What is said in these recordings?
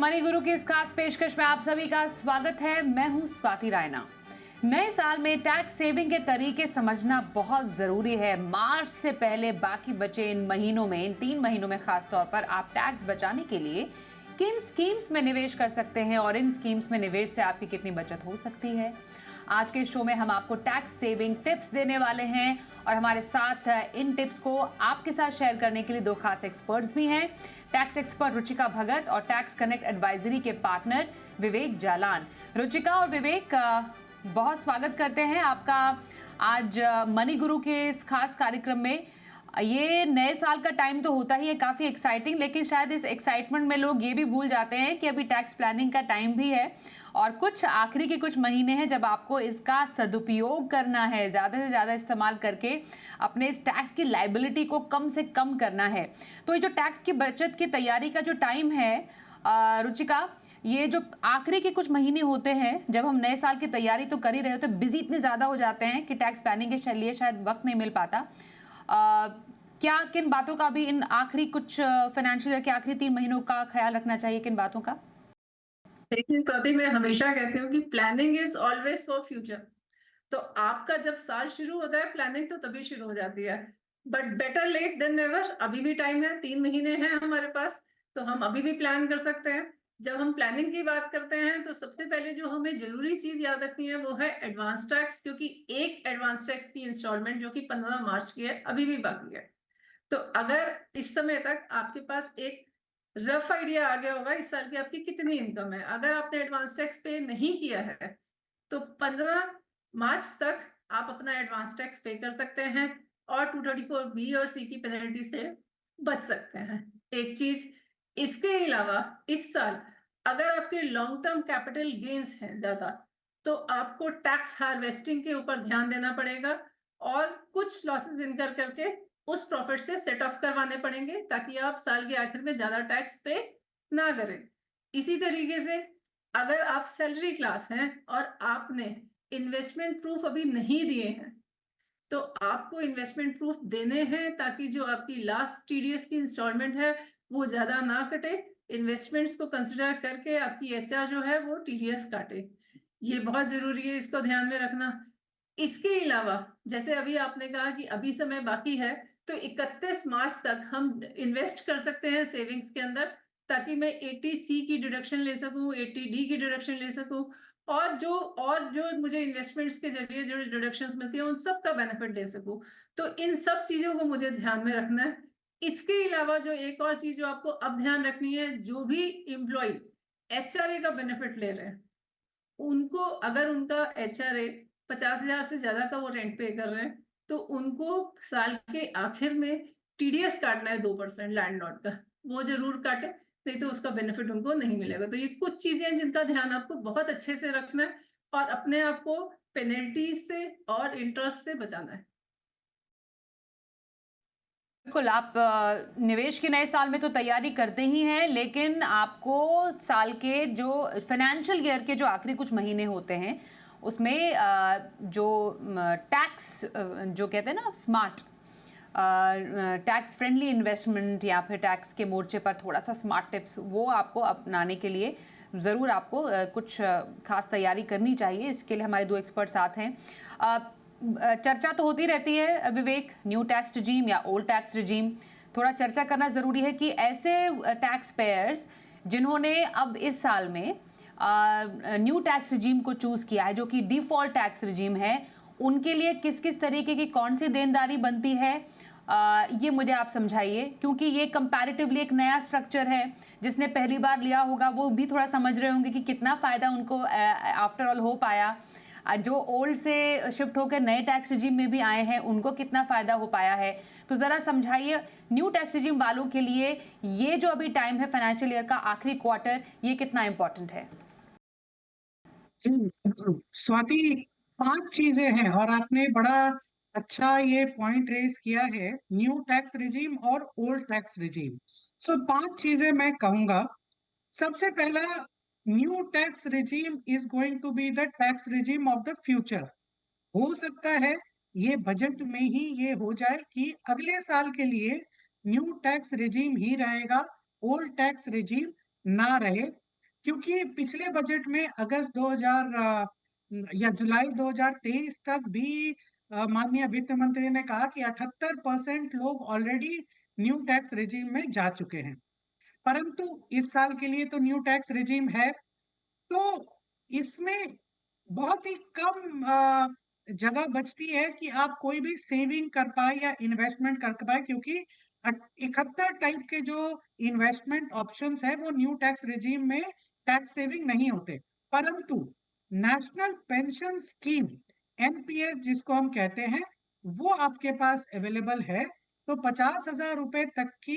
Money गुरु की इस खास पेशकश में आप सभी का स्वागत है। मैं हूं स्वाति रायना। नए साल में टैक्स सेविंग के तरीके समझना बहुत जरूरी है। मार्च से पहले बाकी बचे इन महीनों में, इन 3 महीनों में खास तौर पर आप टैक्स बचाने के लिए किन स्कीम्स में निवेश कर सकते हैं और इन स्कीम्स में निवेश से आपकी कितनी बचत हो सकती है। आज के शो में हम आपको टैक्स सेविंग टिप्स देने वाले हैं और हमारे साथ इन टिप्स को आपके साथ शेयर करने के लिए 2 खास एक्सपर्ट्स भी हैं। टैक्स एक्सपर्ट रुचिका भगत और टैक्स कनेक्ट एडवाइजरी के पार्टनर विवेक जालान। रुचिका और विवेक, बहुत स्वागत करते हैं आपका आज मनी गुरु के इस खास कार्यक्रम में। ये नए साल का टाइम तो होता ही है काफ़ी एक्साइटिंग, लेकिन शायद इस एक्साइटमेंट में लोग ये भी भूल जाते हैं कि अभी टैक्स प्लानिंग का टाइम भी है और कुछ आखिरी के कुछ महीने हैं जब आपको इसका सदुपयोग करना है, ज़्यादा से ज़्यादा इस्तेमाल करके अपने इस टैक्स की लायबिलिटी को कम से कम करना है। तो ये जो टैक्स की बचत की तैयारी का जो टाइम है रुचिका, ये जो आखिरी के कुछ महीने होते हैं जब हम नए साल की तैयारी तो कर ही रहे होते हैं, बिजी इतने ज़्यादा हो जाते हैं कि टैक्स प्लानिंग के लिए शायद वक्त नहीं मिल पाता। क्या किन बातों का भी इन आखिरी कुछ फाइनेंशियल ईयर के आखिरी 3 महीनों का ख्याल रखना चाहिए, किन बातों का? देखिए स्वाति, मैं हमेशा कहती हूँ कि planning is always for future. तो आपका जब साल शुरू होता है प्लानिंग तो तभी शुरू हो जाती है, but better late than never. अभी भी टाइम है, 3 महीने हैं हमारे पास, तो हम अभी भी प्लान कर सकते हैं। जब हम प्लानिंग की बात करते हैं तो सबसे पहले जो हमें जरूरी चीज याद रखनी है वो है एडवांस टैक्स, क्योंकि एक एडवांस टैक्स की इंस्टॉलमेंट जो कि 15 मार्च की है अभी भी बाकी है। तो अगर इस समय तक आपके पास एक रफ आइडिया आ गया होगा इस साल की आपकी कितनी इनकम है, अगर आपने एडवांस टैक्स पे नहीं किया है तो 15 मार्च तक आप अपना एडवांस टैक्स पे कर सकते हैं और 234 बी और सी की पेनल्टी से बच सकते हैं। एक चीज इसके अलावा, इस साल अगर आपके लॉन्ग टर्म कैपिटल गेन्स हैं ज्यादा तो आपको टैक्स हार्वेस्टिंग के ऊपर ध्यान देना पड़ेगा और कुछ लॉसेस इनकर करके उस प्रॉफिट से सेट ऑफ करवाने पड़ेंगे ताकि आप साल के आखिर में ज्यादा टैक्स पे ना करें। इसी तरीके से अगर आप सैलरी क्लास हैं और आपने इन्वेस्टमेंट प्रूफ अभी नहीं दिए हैं तो आपको इन्वेस्टमेंट प्रूफ देने हैं ताकि जो आपकी लास्ट टीडीएस की इंस्टॉलमेंट है वो ज्यादा ना कटे। इन्वेस्टमेंट्स को कंसिडर करके आपकी एचआर जो है वो टीडीएस काटे, ये बहुत जरूरी है, इसको ध्यान में रखना। इसके अलावा जैसे अभी आपने कहा कि अभी समय बाकी है, तो 31 मार्च तक हम इन्वेस्ट कर सकते हैं सेविंग्स के अंदर ताकि मैं 80C की डिडक्शन ले सकूं, 80D की डिडक्शन ले सकूं और जो मुझे इन्वेस्टमेंट्स के जरिए जो डिडक्शंस मिलती है उन सब का बेनिफिट दे सकूं। तो इन सब चीजों को मुझे ध्यान में रखना है। इसके अलावा जो एक और चीज जो आपको अब ध्यान रखनी है, जो भी एम्प्लॉय एचआरए का बेनिफिट ले रहे हैं उनको, अगर उनका एचआरए 50,000 से ज्यादा का वो रेंट पे कर रहे हैं तो उनको साल के आखिर में टीडीएस काटना है 2% लैंडलॉर्ड का, वो जरूर काटे, नहीं तो उसका बेनिफिट उनको नहीं मिलेगा। तो ये कुछ चीजें हैं जिनका ध्यान आपको बहुत अच्छे से रखना है और अपने आप को पेनल्टीज से और इंटरेस्ट से बचाना है। बिल्कुल, आप निवेश के नए साल में तो तैयारी करते ही हैं, लेकिन आपको साल के जो फाइनेंशियल ईयर के जो आखिरी कुछ महीने होते हैं उसमें जो टैक्स जो कहते हैं ना स्मार्ट टैक्स फ्रेंडली इन्वेस्टमेंट या फिर टैक्स के मोर्चे पर थोड़ा सा स्मार्ट टिप्स वो आपको अपनाने के लिए ज़रूर आपको कुछ खास तैयारी करनी चाहिए। इसके लिए हमारे 2 एक्सपर्ट साथ हैं। चर्चा तो होती रहती है विवेक, न्यू टैक्स रिजीम या ओल्ड टैक्स रिजीम। थोड़ा चर्चा करना ज़रूरी है कि ऐसे टैक्स पेयर्स जिन्होंने अब इस साल में न्यू टैक्स रिजीम को चूज़ किया है जो कि डिफ़ॉल्ट टैक्स रिजीम है, उनके लिए किस किस तरीके की कौन सी देनदारी बनती है, ये मुझे आप समझाइए, क्योंकि ये कंपैरेटिवली एक नया स्ट्रक्चर है। जिसने पहली बार लिया होगा वो भी थोड़ा समझ रहे होंगे कि कितना फ़ायदा उनको आफ्टर ऑल हो पाया। जो ओल्ड से शिफ्ट होकर नए टैक्स रिजीम में भी आए हैं उनको कितना फ़ायदा हो पाया है। तो ज़रा समझाइए न्यू टैक्स रिजीम वालों के लिए ये जो अभी टाइम है फाइनेंशियल ईयर का आखिरी क्वार्टर, ये कितना इम्पोर्टेंट है? स्वाति, 5 चीजें हैं और आपने बड़ा अच्छा ये पॉइंट रेज किया है, न्यू टैक्स रिजीम और ओल्ड टैक्स रिजीम। सो 5 चीजें मैं कहूंगा। सबसे पहला, new tax regime is going to be the tax regime of the future. हो सकता है ये बजट में ही ये हो जाए कि अगले साल के लिए न्यू टैक्स रिजीम ही रहेगा, ओल्ड टैक्स रिजीम ना रहे। क्योंकि पिछले बजट में अगस्त 2000 या जुलाई 2023 तक भी माननीय वित्त मंत्री ने कहा कि 78% लोग ऑलरेडी न्यू टैक्स रिजीम में जा चुके हैं, परंतु इस साल के लिए तो न्यू टैक्स रिजीम है, तो इसमें बहुत ही कम जगह बचती है कि आप कोई भी सेविंग कर पाए या इन्वेस्टमेंट कर पाए, क्योंकि 71 टाइप के जो इन्वेस्टमेंट ऑप्शंस है वो न्यू टैक्स रिजीम में टैक्स सेविंग नहीं होते, परंतु नेशनल पेंशन स्कीम एनपीएस जिसको हम कहते हैं वो आपके पास अवेलेबल है। तो 50,000 रुपए तक की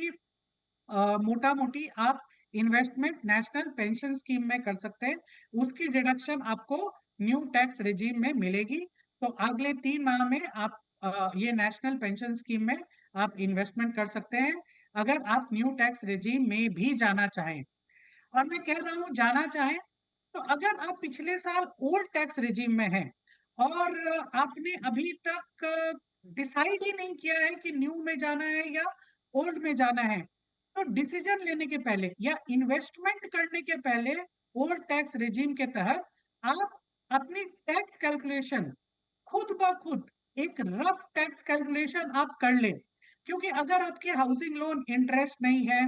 मोटा मोटी आप इन्वेस्टमेंट नेशनल पेंशन स्कीम में कर सकते हैं, उसकी डिडक्शन आपको न्यू टैक्स रिजीम में मिलेगी। तो अगले 3 माह में आप ये नेशनल पेंशन स्कीम में आप इन्वेस्टमेंट कर सकते हैं, अगर आप न्यू टैक्स रिजीम में भी जाना चाहें। और मैं कह रहा हूँ जाना चाहें, तो अगर आप पिछले साल ओल्ड टैक्स रिजीम में हैं और आपने अभी तक डिसाइड ही नहीं किया है कि न्यू में जाना है या ओल्ड में जाना है, तो डिसीजन लेने के पहले या इन्वेस्टमेंट करने के पहले ओल्ड टैक्स रिजीम के तहत आप अपनी टैक्स कैलकुलेशन खुद ब खुद एक रफ टैक्स कैलकुलेशन आप कर लें, क्योंकि अगर आपके हाउसिंग लोन इंटरेस्ट नहीं है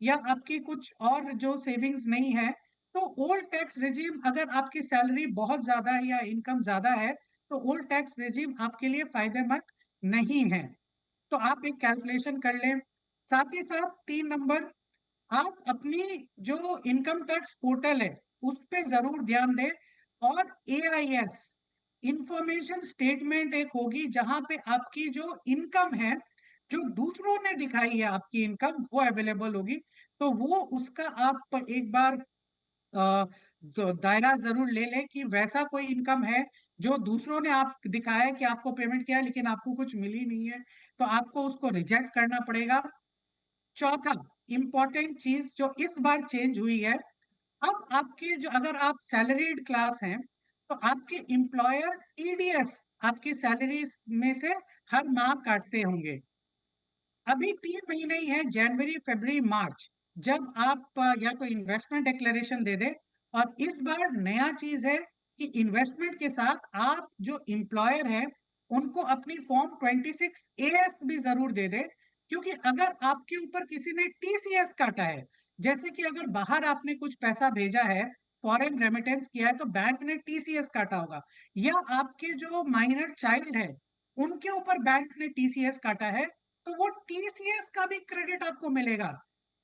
या आपकी कुछ और जो सेविंग्स नहीं है, तो ओल्ड टैक्स रिजीम अगर आपकी सैलरी बहुत ज्यादा है या इनकम ज्यादा है, तो ओल्ड टैक्स रिजीम आपके लिए फायदेमंद नहीं है। तो आप एक कैलकुलेशन कर लें। साथ ही साथ 3 नंबर, आप अपनी जो इनकम टैक्स पोर्टल है उस पे जरूर ध्यान दें, और एआईएस इंफॉर्मेशन स्टेटमेंट एक होगी जहां पे आपकी जो इनकम है, जो दूसरों ने दिखाई है आपकी इनकम, वो अवेलेबल होगी। तो वो उसका आप एक बार जो दायरा जरूर ले लें कि वैसा कोई इनकम है जो दूसरों ने आप दिखाया है कि आपको पेमेंट किया है लेकिन आपको कुछ मिली नहीं है, तो आपको उसको रिजेक्ट करना पड़ेगा। चौथा इंपॉर्टेंट चीज जो इस बार चेंज हुई है, अब आपके जो अगर आप सैलरीड क्लास हैं, तो आपके एम्प्लॉयर टीडीएस आपकी सैलरी में से हर माह काटते होंगे। अभी 3 महीने ही है, जनवरी फरवरी मार्च, जब आप या तो इन्वेस्टमेंट डिक्लेरेशन दे दें, और इस बार नया चीज है कि इन्वेस्टमेंट के साथ आप जो एम्प्लॉयर है उनको अपनी फॉर्म 26 एएस भी जरूर दे दे, क्योंकि अगर आपके ऊपर किसी ने टीसीएस काटा है, जैसे कि अगर बाहर आपने कुछ पैसा भेजा है, फॉरेन रेमिटेंस किया है, तो बैंक ने टीसीएस काटा होगा, या आपके जो माइनर चाइल्ड है उनके ऊपर बैंक ने टीसीएस काटा है, तो वो टीसीएस का भी क्रेडिट आपको मिलेगा।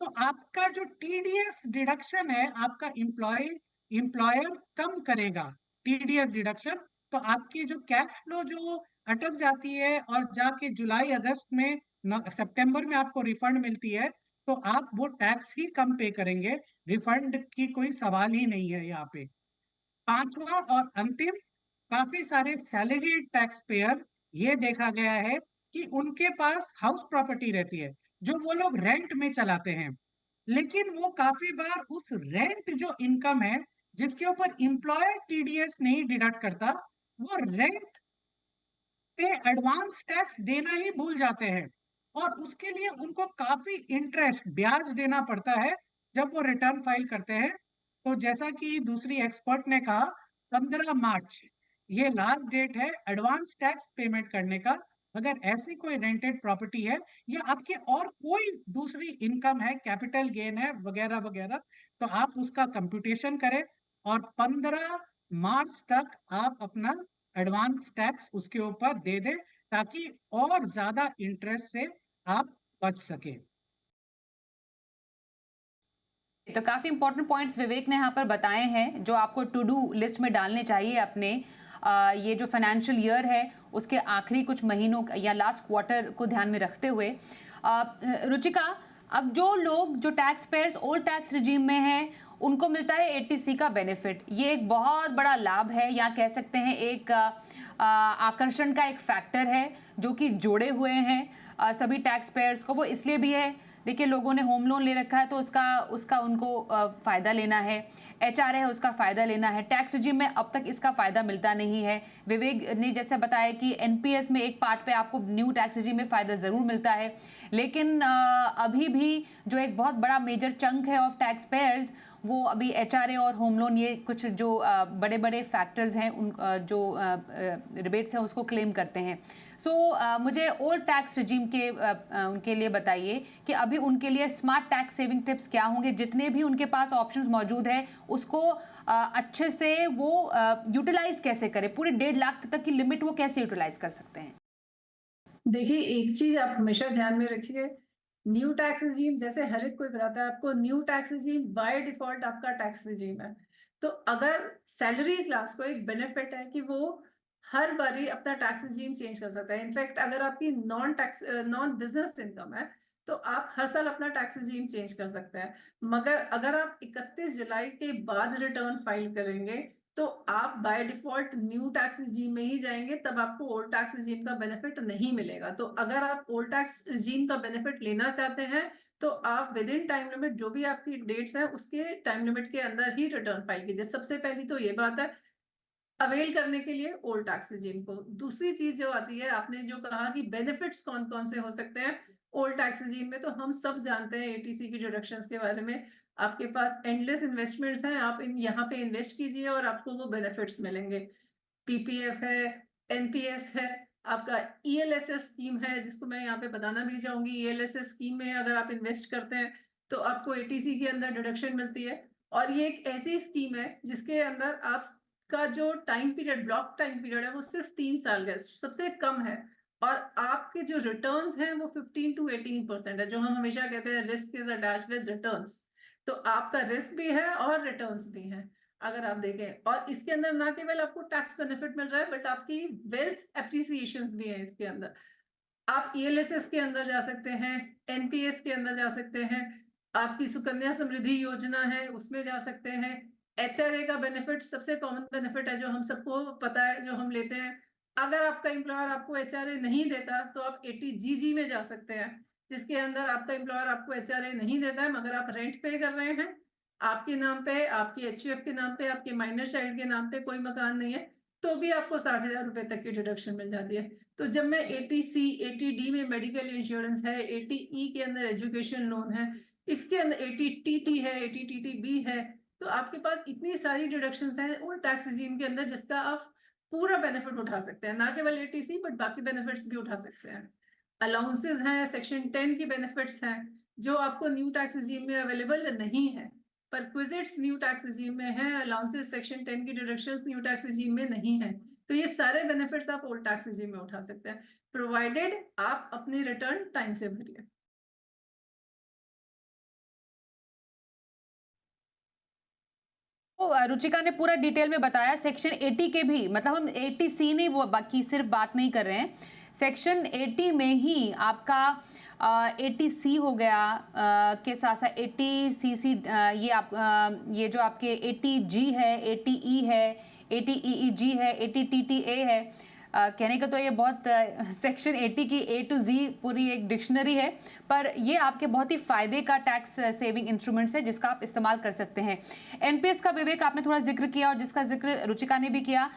तो आपका जो टीडीएस डिडक्शन है, आपका एम्प्लॉयर कम करेगा टीडीएस डिडक्शन, तो आपकी जो कैश फ्लो जो अटक जाती है और जाके जुलाई अगस्त में सितंबर में आपको रिफंड मिलती है, तो आप वो टैक्स ही कम पे करेंगे, रिफंड की कोई सवाल ही नहीं है यहाँ पे। पांचवा और अंतिम, काफी सारे सैलरी टैक्स पेयर ये देखा गया है कि उनके पास हाउस प्रॉपर्टी रहती है जो वो लोग रेंट में चलाते हैं, लेकिन वो काफी बार उस रेंट जो इनकम है जिसके ऊपर एम्प्लॉयर टीडीएस नहीं डिडक्ट करता, वो रेंट पे एडवांस टैक्स देना ही भूल जाते हैं, और उसके लिए उनको काफी इंटरेस्ट ब्याज देना पड़ता है जब वो रिटर्न फाइल करते हैं। तो जैसा कि दूसरी एक्सपर्ट ने कहा, 15 मार्च ये लास्ट डेट है एडवांस टैक्स पेमेंट करने का। अगर ऐसी कोई रेंटेड प्रॉपर्टी है या आपके और कोई दूसरी इनकम है, कैपिटल गेन है वगैरह वगैरह, तो आप उसका कंप्यूटेशन करें और 15 मार्च तक आप अपना एडवांस टैक्स उसके ऊपर दे दें, ताकि और ज्यादा इंटरेस्ट से आप बच सके। तो काफी इंपॉर्टेंट पॉइंट्स विवेक ने यहाँ पर बताए हैं जो आपको टू डू लिस्ट में डालने चाहिए अपने ये जो फाइनेंशियल ईयर है उसके आखिरी कुछ महीनों या लास्ट क्वार्टर को ध्यान में रखते हुए। रुचिका, अब जो लोग जो tax payers old tax regime में हैं उनको मिलता है एटीसी का बेनिफिट, ये एक बहुत बड़ा लाभ है या कह सकते हैं एक आकर्षण का एक फैक्टर है जो कि जोड़े हुए हैं सभी टैक्स पेयर्स को। वो इसलिए भी है, देखिए लोगों ने होम लोन ले रखा है तो उसका उनको फ़ायदा लेना है, एचआर है उसका फ़ायदा लेना है, टैक्स रिजीम में अब तक इसका फ़ायदा मिलता नहीं है। विवेक ने जैसे बताया कि एनपीएस में एक पार्ट पे आपको न्यू टैक्स रिजीम में फ़ायदा ज़रूर मिलता है, लेकिन अभी भी जो एक बहुत बड़ा मेजर चंक है ऑफ टैक्स पेयर्स वो अभी एचआरए और होम लोन, ये कुछ जो बड़े बड़े फैक्टर्स हैं उन जो रिबेट्स हैं उसको क्लेम करते हैं। सो मुझे ओल्ड टैक्स रिजीम के उनके लिए बताइए कि अभी उनके लिए स्मार्ट टैक्स सेविंग टिप्स क्या होंगे, जितने भी उनके पास ऑप्शंस मौजूद हैं उसको अच्छे से वो यूटिलाइज कैसे करें, पूरे 1.5 लाख तक की लिमिट वो कैसे यूटिलाइज कर सकते हैं? देखिए, एक चीज आप हमेशा ध्यान में रखिए, न्यू टैक्स रिजीम जैसे हर एक कोई बताता है आपको, new tax regime by default आपका टैक्स रिजीम है। तो अगर सैलरी क्लास को एक बेनिफिट है कि वो हर बारी अपना टैक्स रिजीम चेंज कर सकता है। इनफैक्ट अगर आपकी नॉन बिजनेस इनकम है तो आप हर साल अपना टैक्स रिजीम चेंज कर सकते हैं। मगर अगर आप 31 जुलाई के बाद रिटर्न फाइल करेंगे तो आप by default new tax regime में ही जाएंगे, तब आपको ओल्ड टैक्स रिजीम का बेनिफिट नहीं मिलेगा। तो अगर आप ओल्ड टैक्स रिजीम का बेनिफिट लेना चाहते हैं तो आप विद इन टाइम लिमिट, जो भी आपकी डेट्स हैं उसके टाइम लिमिट के अंदर ही रिटर्न फाइल कीजिए। सबसे पहली तो ये बात है अवेल करने के लिए ओल्ड टैक्स रिजीम को। दूसरी चीज जो आती है, आपने जो कहा कि बेनिफिट्स कौन कौन से हो सकते हैं ओल्ड टैक्स रिजीम में, तो हम सब जानते हैं एटीसी की डिडक्शंस के बारे में। आपके पास एंडलेस इन्वेस्टमेंट्स हैं, आप यहाँ पे इन्वेस्ट कीजिए और आपको वो बेनिफिट्स मिलेंगे। पीपीएफ है, एनपीएस है, आपका ईएलएसएस स्कीम है, जिसको मैं यहाँ पे बताना भी चाहूंगी। ईएलएसएस स्कीम में अगर आप इन्वेस्ट करते हैं तो आपको एटीसी के अंदर डिडक्शन मिलती है। और ये एक ऐसी स्कीम है जिसके अंदर आप का जो time period, block time period है, वो सिर्फ 3 साल का है, सबसे कम है। और आपके जो रिटर्न्स हैं वो 15 to 18% है, जो हम हमेशा कहते हैं risk is attached with returns. तो आपका रिस्क भी है और रिटर्न्स भी हैं अगर आप देखें। और इसके अंदर ना केवल आपको टैक्स बेनिफिट मिल रहा है बट आपकी वेल्थ एप्रिसिएशंस भी है इसके अंदर। आप ईएलएसएस के अंदर जा सकते हैं, एनपीएस के अंदर जा सकते हैं, आपकी सुकन्या समृद्धि योजना है उसमें जा सकते हैं। एचआरए का बेनिफिट सबसे कॉमन बेनिफिट है जो हम सबको पता है, जो हम लेते हैं। अगर आपका एम्प्लॉयर आपको एचआरए नहीं देता तो आप एटीजीजी में जा सकते हैं, जिसके अंदर आपका एम्प्लॉयर आपको एचआरए नहीं देता है मगर आप रेंट पे कर रहे हैं, आपके नाम पे, आपकी एचयूएफ के नाम पे, आपके माइनर चाइल्ड के नाम पे कोई मकान नहीं है, तो भी आपको 60,000 रुपए तक की डिडक्शन मिल जाती है। तो जब मैं एटीसी, एटीडी में मेडिकल इंश्योरेंस है, एटीई के अंदर एजुकेशन लोन है, इसके अंदर एटीटीटी है, एटीटीटीबी है, तो आपके पास इतनी सारी डिडक्शंस हैं ओल्ड टैक्स रिजीम के अंदर जिसका आप पूरा बेनिफिट उठा सकते हैं। ना केवल एटीसी बट बाकी बेनिफिट्स भी उठा सकते हैं। अलाउंसेस हैं, सेक्शन 10 की बेनिफिट्स हैं जो आपको न्यू टैक्स रिजीम में अवेलेबल नहीं है, परक्विजिट्स न्यू टैक्स रिजीम में है, अलाउंसेस सेक्शन 10 की डिडक्शंस न्यू टैक्स रिजीम में नहीं है। तो ये सारे बेनिफिट्स आप ओल्ड टैक्स रिजीम में उठा सकते हैं, प्रोवाइडेड आप अपनी रिटर्न टाइम से भरिए। तो रुचिका ने पूरा डिटेल में बताया। सेक्शन 80 के भी, मतलब हम 80C नहीं, वो बाकी सिर्फ बात नहीं कर रहे हैं, सेक्शन 80 में ही आपका 80C हो गया के साथ साथ 80CC, ये आप ये जो आपके 80G है, 80E है, 80EEG है, 80TTA है। कहने का तो ये बहुत सेक्शन 80 की A to Z पूरी एक डिक्शनरी है, पर ये आपके बहुत ही फायदे का टैक्स सेविंग इंस्ट्रूमेंट्स है जिसका आप इस्तेमाल कर सकते हैं। एनपीएस का विवेक आपने थोड़ा जिक्र किया और जिसका जिक्र रुचिका ने भी किया।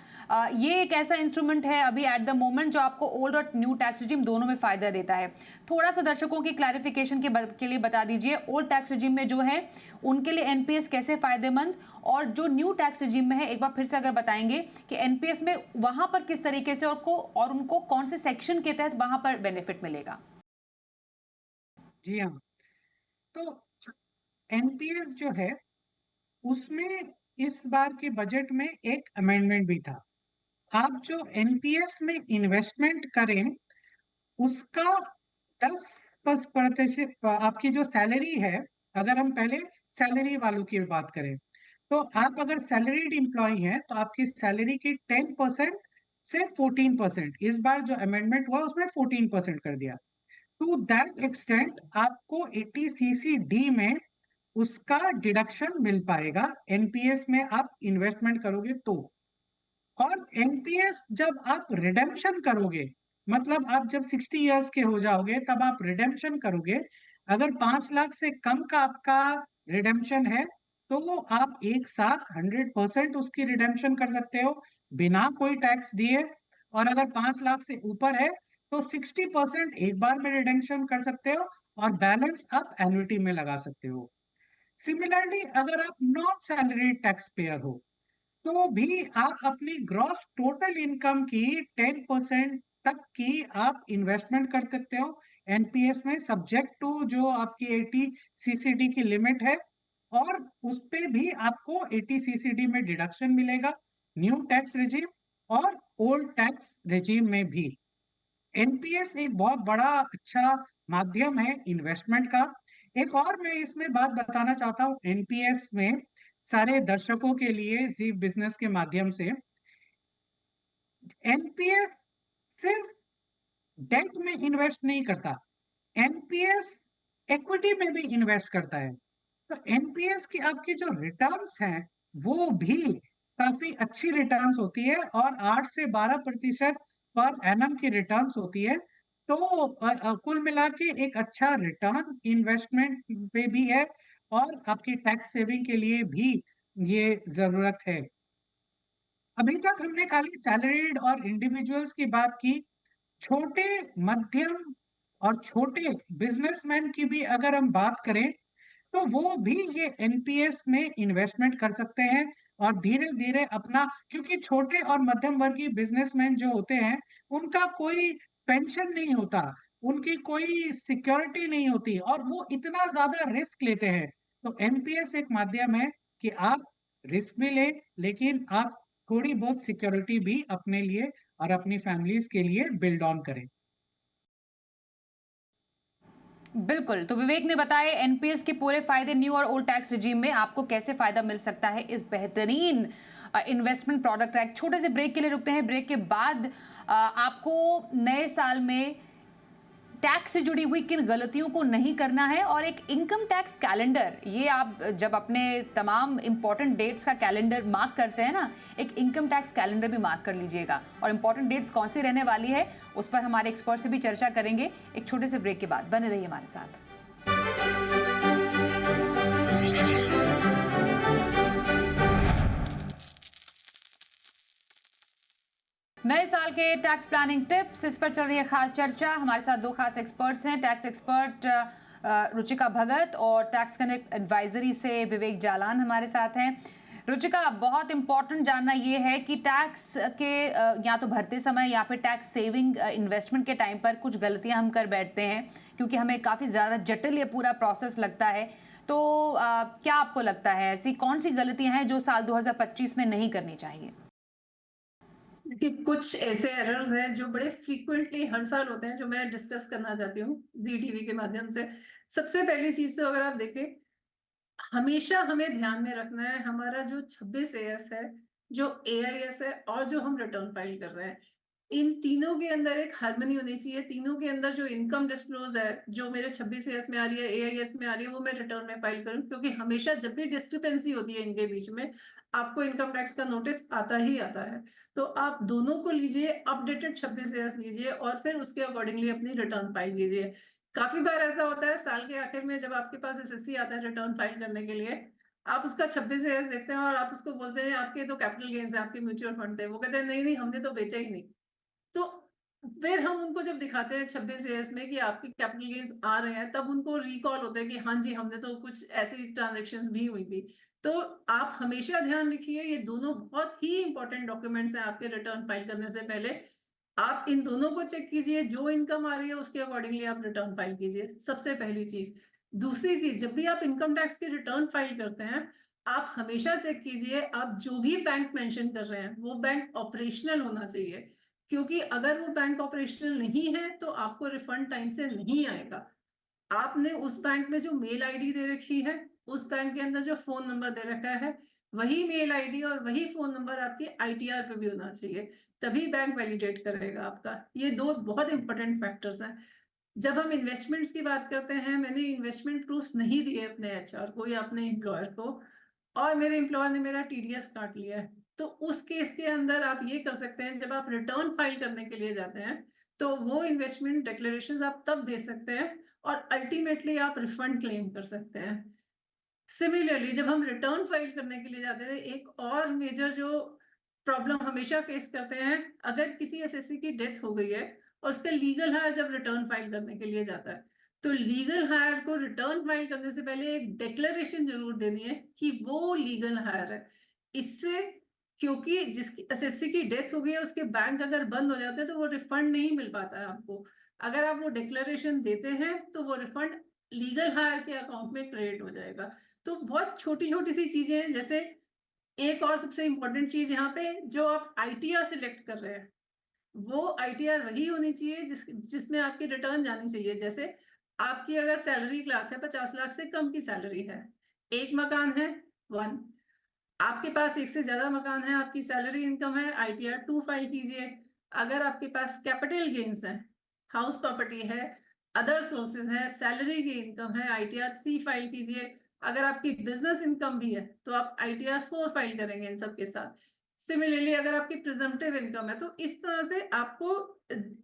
ये एक ऐसा इंस्ट्रूमेंट है अभी एट द मोमेंट जो आपको ओल्ड और न्यू टैक्स रिजीम दोनों में फायदा देता है। थोड़ा सा दर्शकों की क्लैरिफिकेशन के लिए बता दीजिए, ओल्ड टैक्स रिजीम में जो है उनके लिए एनपीएस कैसे फायदेमंद, और जो न्यू टैक्स रिजीम में है एक बार फिर से अगर बताएंगे कि एनपीएस में वहां पर किस तरीके से और उनको कौन से सेक्शन के तहत वहां पर बेनिफिट मिलेगा। जी हाँ, तो एनपीएस जो है उसमें इस बार के बजट में एक अमेंडमेंट भी था। आप जो एनपीएस में इन्वेस्टमेंट करें उसका 10% आपकी जो सैलरी है, अगर हम पहले सैलरी वालों की बात करें, तो आप अगर सैलरीड एम्प्लॉय हैं तो आपकी सैलरी की 10% से 14%, इस बार जो अमेंडमेंट हुआ उसमें 14% कर दिया। टू दैट एक्सटेंट आपको 80CC-D में उसका डिडक्शन मिल पाएगा एनपीएस में आप इन्वेस्टमेंट करोगे तो। और एनपीएस जब आप रिडेम्पशन करोगे, मतलब आप जब 60 इयर्स के हो जाओगे तब आप रिडेम्पशन करोगे, अगर 5 लाख से कम का आपका रिडेम्पशन है तो आप एक साथ 100% उसकी रिडेम्पशन कर सकते हो बिना कोई टैक्स दिए। और अगर 5 लाख से ऊपर है तो 60% एक बार में रिडेम्पशन कर सकते हो और बैलेंस आप एन्युटी में लगा सकते हो। सिमिलरली अगर आप नॉन सैलरीड टैक्स पेयर हो, तो भी आप अपनी ग्रॉस टोटल इनकम की 10% तक की आप इन्वेस्टमेंट कर सकते हो एनपीएस में, सब्जेक्ट टू जो आपकी 80 सीसीडी की लिमिट है, और उस पे भी आपको 80 सीसीडी में डिडक्शन मिलेगा, न्यू टैक्स रिजीम और ओल्ड टैक्स रिजीम में भी। एनपीएस एक बहुत बड़ा अच्छा माध्यम है इन्वेस्टमेंट का। एक और मैं इसमें बात बताना चाहता हूँ एनपीएस में सारे दर्शकों के लिए जी बिजनेस के माध्यम से, एनपीएस सिर्फ डेट में इन्वेस्ट नहीं करता, एनपीएस इक्विटी में भी इन्वेस्ट करता है। तो एनपीएस की आपकी जो रिटर्न्स हैं वो भी काफी अच्छी रिटर्न्स होती है, और 8 से 12% पर एनम की रिटर्न्स होती है। तो कुल मिला के एक अच्छा रिटर्न इन्वेस्टमेंट पे भी है, और आपकी टैक्स सेविंग के लिए भी ये जरूरत है। अभी तक हमने खाली सैलरीड और इंडिविजुअल्स की बात की, छोटे, मध्यम और छोटे बिजनेसमैन की भी अगर हम बात करें, तो वो भी ये एनपीएस में इन्वेस्टमेंट कर सकते हैं, और धीरे-धीरे अपना, क्योंकि छोटे और मध्यम वर्गीय बिजनेसमैन जो होते हैं, उनका कोई पेंशन नहीं होता, उनकी कोई सिक्योरिटी नहीं होती, और वो इतना ज़्यादा रिस्क लेते हैं। तो एनपीएस एक माध्यम है कि आप रिस्क भी लें, लेकिन आप थोड़ी बहुत सिक्योरिटी भी अपने लिए और अपनी फैमिलीज़ के लिए बिल्ड ऑन करें। बिल्कुल, तो विवेक ने बताया एनपीएस के पूरे फायदे न्यू और ओल्ड टैक्स रिजीम में आपको कैसे फायदा मिल सकता है इस बेहतरीन इन्वेस्टमेंट प्रोडक्ट का। एक छोटे से ब्रेक के लिए रुकते हैं, ब्रेक के बाद आपको नए साल में टैक्स से जुड़ी हुई किन गलतियों को नहीं करना है, और एक इनकम टैक्स कैलेंडर, ये आप जब अपने तमाम इंपॉर्टेंट डेट्स का कैलेंडर मार्क करते हैं ना, एक इनकम टैक्स कैलेंडर भी मार्क कर लीजिएगा, और इंपॉर्टेंट डेट्स कौन सी रहने वाली है उस पर हमारे एक्सपर्ट से भी चर्चा करेंगे एक छोटे से ब्रेक के बाद। बने रहिए हमारे साथ। नए साल के टैक्स प्लानिंग टिप्स, इस पर चल रही है खास चर्चा। हमारे साथ दो खास एक्सपर्ट्स हैं, टैक्स एक्सपर्ट रुचिका भगत और टैक्स कनेक्ट एडवाइजरी से विवेक जालान हमारे साथ हैं। रुचिका, बहुत इंपॉर्टेंट जानना ये है कि टैक्स के या तो भरते समय या फिर टैक्स सेविंग इन्वेस्टमेंट के टाइम पर कुछ गलतियां हम कर बैठते हैं, क्योंकि हमें काफ़ी ज़्यादा जटिल ये पूरा प्रोसेस लगता है। तो क्या आपको लगता है ऐसी कौन सी गलतियां हैं जो साल 2025 में नहीं करनी चाहिए? देखिए, कुछ ऐसे एरर्स हैं जो बड़े फ्रीक्वेंटली हर साल होते हैं, जो मैं डिस्कस करना चाहती हूँ जी टीवी के माध्यम से। सबसे पहली चीज तो अगर आप देखें, हमेशा हमें ध्यान में रखना है हमारा जो 26 एएस है, जो एआईएस है, और जो हम रिटर्न फाइल कर रहे हैं, इन तीनों के अंदर एक हार्मनी होनी चाहिए। तीनों के अंदर जो इनकम डिस्क्लोज है, जो मेरे 26 एएस में आ रही है, एआईएस में आ रही है, वो मैं रिटर्न में फाइल करूं, क्योंकि हमेशा जब भी डिस्क्रिपेंसी होती है इनके बीच में, आपको इनकम टैक्स का नोटिस आता ही आता है। तो आप दोनों को लीजिए, अपडेटेड 26 एएस लीजिए, और फिर उसके अकॉर्डिंगली अपनी रिटर्न फाइल कीजिए। काफी बार ऐसा होता है साल के आखिर में जब आपके पास एसएससी आता है रिटर्न फाइल करने के लिए, आप उसका 26 एएस देखते हैं और आप उसको बोलते हैं आपके तो कैपिटल गेन्स है, आपके म्यूचुअल फंड थे। वो कहते हैं नहीं नहीं, हमने तो बेचा ही नहीं। तो फिर हम उनको जब दिखाते हैं 26 एएस में कि आपके कैपिटल गेन्स आ रहे हैं, तब उनको रिकॉल होता है कि हाँ जी, हमने तो कुछ ऐसी ट्रांजैक्शंस भी हुई थी। तो आप हमेशा ध्यान रखिए, ये दोनों बहुत ही इंपॉर्टेंट डॉक्यूमेंट्स हैं आपके रिटर्न फाइल करने से पहले। आप इन दोनों को चेक कीजिए, जो इनकम आ रही है उसके अकॉर्डिंगली आप रिटर्न फाइल कीजिए, सबसे पहली चीज। दूसरी चीज, जब भी आप इनकम टैक्स की रिटर्न फाइल करते हैं, आप हमेशा चेक कीजिए आप जो भी बैंक मेंशन कर रहे हैं वो बैंक ऑपरेशनल होना चाहिए, क्योंकि अगर वो बैंक ऑपरेशनल नहीं है तो आपको रिफंड टाइम से नहीं आएगा। आपने उस बैंक में जो मेल आईडी दे रखी है, उस बैंक के अंदर जो फोन नंबर दे रखा है, वही मेल आईडी और वही फोन नंबर आपके आईटीआर पे भी होना चाहिए, तभी बैंक वैलिडेट करेगा आपका। ये दो बहुत इंपॉर्टेंट फैक्टर्स हैं। जब हम इन्वेस्टमेंट्स की बात करते हैं, मैंने इन्वेस्टमेंट प्रूफ्स नहीं दिए अपने एचआर को या अपने एम्प्लॉयर को, और मेरे एम्प्लॉयर ने मेरा टीडीएस काट लिया है, तो उस केस के अंदर आप ये कर सकते हैं, जब आप रिटर्न फाइल करने के लिए जाते हैं, तो वो इन्वेस्टमेंट डिक्लेरेशंस आप तब दे सकते हैं, और अल्टीमेटली आप रिफंड क्लेम कर सकते हैं। सिमिलरली जब हम रिटर्न फाइल करने के लिए जाते हैं, एक और मेजर जो प्रॉब्लम हमेशा फेस करते हैं, अगर किसी एसएससी की डेथ हो गई है और उसका लीगल हायर जब रिटर्न फाइल करने के लिए जाता है, तो लीगल हायर को रिटर्न फाइल करने से पहले एक डिक्लेरेशन जरूर देनी है कि वो लीगल हायर है। इससे, क्योंकि जिसकी एसएससी की डेथ हो गई है उसके बैंक अगर बंद हो जाते हैं तो वो रिफंड नहीं मिल पाता है आपको। अगर आप वो डिक्लेरेशन देते हैं तो वो रिफंड लीगल हायर के अकाउंट में क्रेडिट हो जाएगा। तो बहुत छोटी छोटी सी चीजें हैं। जैसे एक और सबसे इंपॉर्टेंट चीज यहाँ पे, जो आप आईटीआर सिलेक्ट कर रहे हैं वो आईटीआर वही होनी चाहिए जिसमें आपकी रिटर्न जानी चाहिए। जैसे आपकी अगर सैलरी क्लास है 50 लाख से कम की सैलरी है, एक मकान है 1, आपके पास एक से ज्यादा मकान है, आपकी सैलरी इनकम है, आईटीआर 2 फाइल कीजिए। अगर आपके पास कैपिटल गेन्स है, हाउस प्रॉपर्टी है, अदर सोर्सेज है, सैलरी की इनकम है, आईटीआर 3 फाइल कीजिए। अगर आपकी बिजनेस इनकम भी है तो आप आईटीआर 4 फाइल करेंगे इन सब के साथ। सिमिलरली अगर आपकी प्रिजम्पटिव इनकम है तो इस तरह से आपको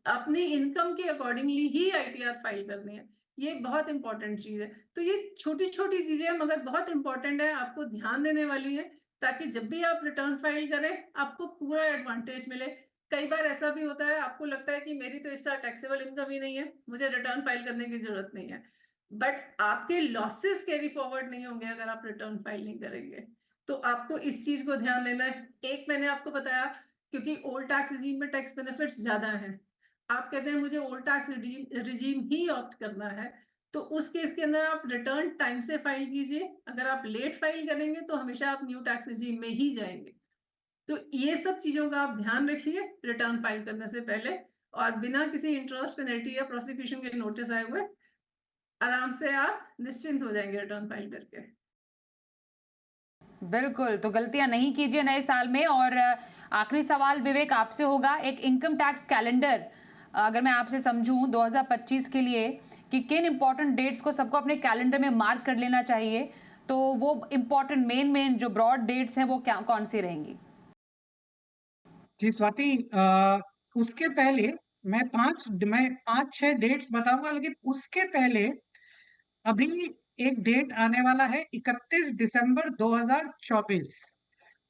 अपनी इनकम के अकॉर्डिंगली ही आईटीआर फाइल करनी है। ये बहुत इंपॉर्टेंट चीज है। तो ये छोटी छोटी चीजें मगर बहुत इंपॉर्टेंट है, आपको ध्यान देने वाली है, ताकि जब भी आप रिटर्न फाइल करें आपको पूरा एडवांटेज मिले। कई बार ऐसा भी होता है, आपको लगता है कि मेरी तो इस साल टैक्सेबल इनकम ही नहीं है, मुझे रिटर्न फाइल करने की जरूरत नहीं है, बट आपके लॉसेस कैरी फॉरवर्ड नहीं होंगे अगर आप रिटर्न फाइल नहीं करेंगे। तो आपको इस चीज को ध्यान देना है। एक मैंने आपको बताया, क्योंकि ओल्ड टैक्स रिजीम में टैक्स बेनिफिट्स ज्यादा हैं, आप कहते हैं मुझे ओल्ड टैक्स रिजीम ही ऑप्ट करना है, तो उस केस के अंदर आप रिटर्न टाइम से फाइल कीजिए। अगर आप लेट फाइल करेंगे तो हमेशा आप न्यू टैक्स रिजीम में ही जाएंगे। तो ये सब चीजों का आप ध्यान रखिए रिटर्न फाइल करने से पहले, और बिना किसी इंटरेस्ट, पेनल्टी या प्रोसिक्यूशन के नोटिस आए हुए आराम से आप निश्चिंत हो जाएंगे रिटर्न फाइल करके। बिल्कुल, तो गलतियां नहीं कीजिए नए साल में। और आखिरी सवाल विवेक आपसे होगा, एक इनकम टैक्स कैलेंडर अगर मैं आपसे समझूं 2025 के लिए कि किन इंपॉर्टेंट डेट्स को सबको अपने कैलेंडर में मार्क कर लेना चाहिए, तो वो इंपॉर्टेंट मेन जो ब्रॉड डेट्स हैं वो क्या कौन सी रहेंगी? जी स्वाति, उसके पहले मैं 5-6 डेट्स बताऊंगा, लेकिन उसके पहले अभी एक डेट आने वाला है 31 दिसंबर 2024।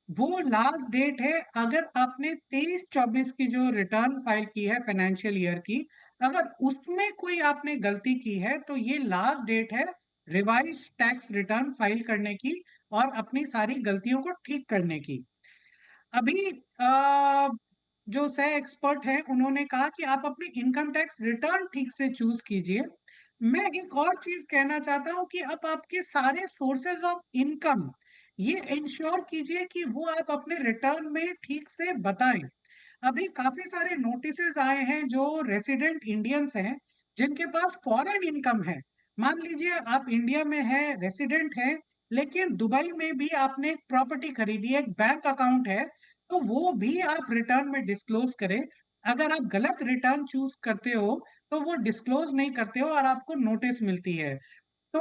वो लास्ट डेट है। अगर आपने 23-24 की जो रिटर्न फाइल की है फाइनेंशियल ईयर की, अगर उसमें कोई आपने गलती की है तो ये लास्ट डेट है रिवाइज टैक्स रिटर्न फाइल करने की और अपनी सारी गलतियों को ठीक करने की। अभी जो सह एक्सपर्ट हैं उन्होंने कहा कि आप अपनी इनकम टैक्स रिटर्न ठीक से चूज कीजिए। मैं एक और चीज कहना चाहता हूँ कि अब आपके सारे सोर्सेज ऑफ इनकम ये इंश्योर कीजिए कि वो आप अपने रिटर्न में ठीक से बताएं। अभी काफी सारे नोटिसेस आए हैं जो रेसिडेंट इंडियंस हैं जिनके पास फॉरेन इनकम है। मान लीजिए आप इंडिया में है, रेसिडेंट है, लेकिन दुबई में भी आपने एक प्रॉपर्टी खरीदी है, एक बैंक अकाउंट है, तो वो भी आप रिटर्न में डिस्क्लोज करें। अगर आप गलत रिटर्न चूज करते हो तो वो डिस्क्लोज नहीं करते हो और आपको नोटिस मिलती है। तो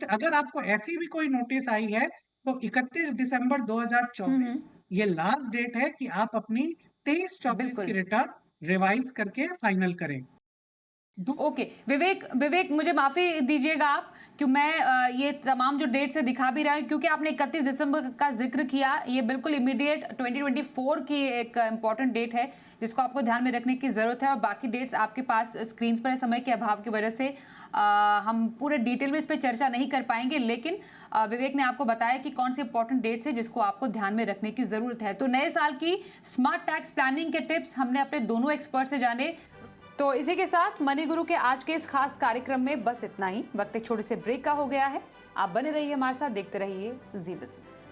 अगर आपको ऐसी भी कोई नोटिस आई है तो 31 दिसंबर 2024 ये लास्ट डेट है कि आप अपनी 23-24 की बिल्कुल। रिटर्न रिवाइज करके फाइनल करें। ओके विवेक मुझे माफी दीजिएगा आप कि मैं ये तमाम जो डेट्स है दिखा भी रहा हूं, क्योंकि आपने 31 दिसंबर का जिक्र किया। ये बिल्कुल इमीडिएट 2024 की एक इंपॉर्टेंट डेट है जिसको आपको ध्यान में रखने की जरूरत है, और बाकी डेट्स आपके पास स्क्रीन पर है। समय के अभाव की वजह से हम पूरे डिटेल में इस पर चर्चा नहीं कर पाएंगे, लेकिन विवेक ने आपको बताया कि कौन से इंपॉर्टेंट डेट्स है जिसको आपको ध्यान में रखने की जरूरत है। तो नए साल की स्मार्ट टैक्स प्लानिंग के टिप्स हमने अपने दोनों एक्सपर्ट से जाने। तो इसी के साथ मनी गुरु के आज के इस खास कार्यक्रम में बस इतना ही। वक्त एक छोटे से ब्रेक का हो गया है। आप बने रहिए हमारे साथ, देखते रहिए जी बिजनेस।